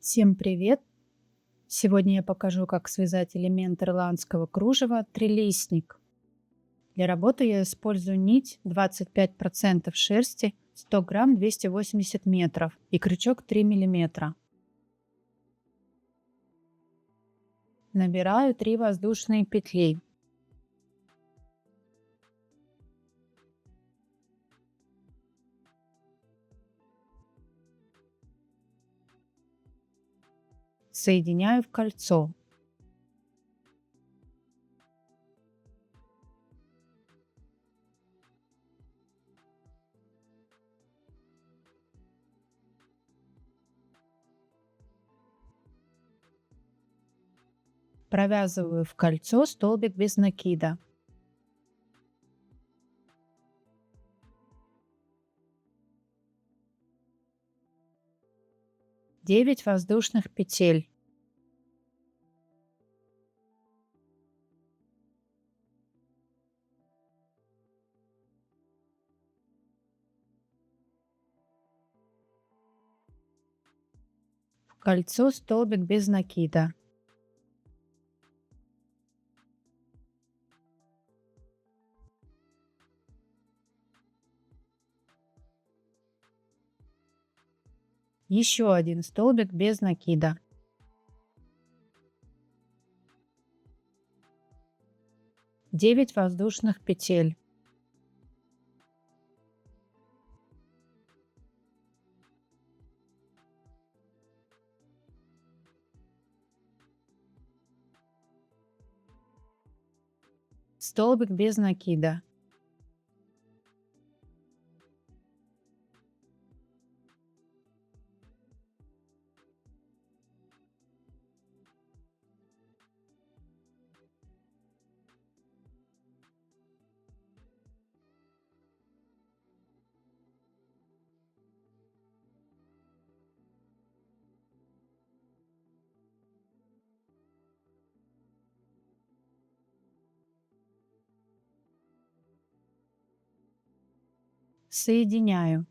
Всем привет! Сегодня я покажу, как связать элемент ирландского кружева трилистник. Для работы я использую нить 25% шерсти, 100 грамм 280 метров и крючок 3 миллиметра. Набираю 3 воздушные петли. Соединяю в кольцо. Провязываю в кольцо столбик без накида. Девять воздушных петель. В кольцо столбик без накида. Еще один столбик без накида. Девять воздушных петель. Столбик без накида. Соединяю.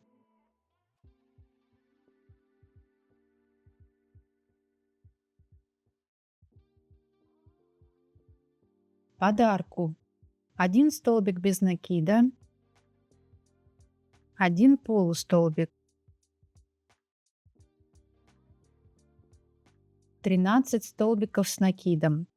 Под арку 1 столбик без накида, 1 полустолбик, 13 столбиков с накидом.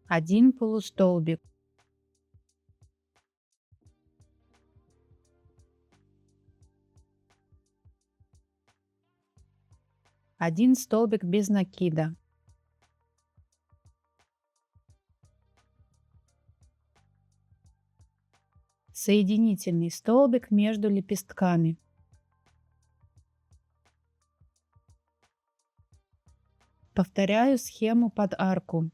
Один полустолбик. Один столбик без накида. Соединительный столбик между лепестками. Повторяю схему под арку.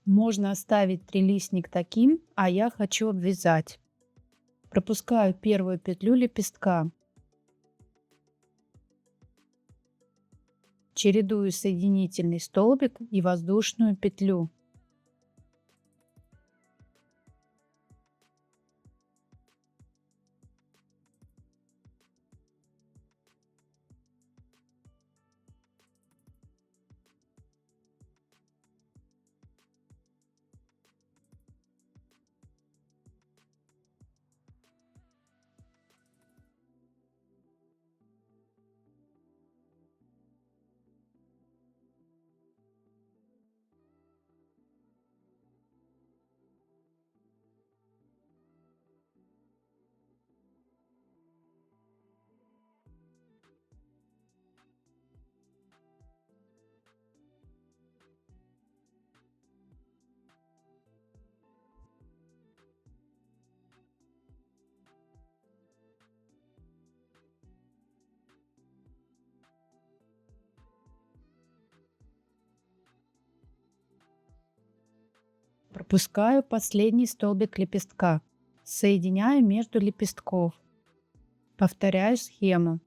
Можно оставить трилистник таким, а я хочу обвязать. Пропускаю первую петлю лепестка. Чередую соединительный столбик и воздушную петлю. Пропускаю последний столбик лепестка. Соединяю между лепестков. Повторяю схему.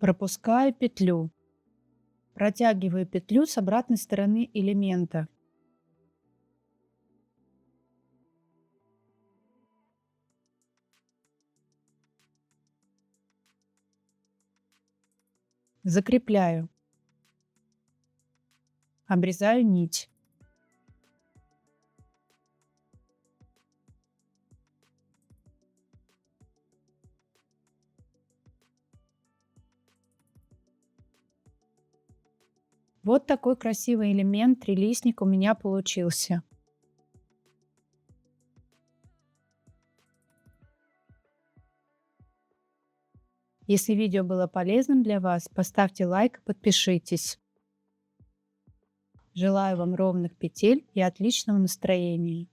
Пропускаю петлю. Протягиваю петлю с обратной стороны элемента. Закрепляю. Обрезаю нить. Вот такой красивый элемент трилистник у меня получился. Если видео было полезным для вас, поставьте лайк и подпишитесь. Желаю вам ровных петель и отличного настроения.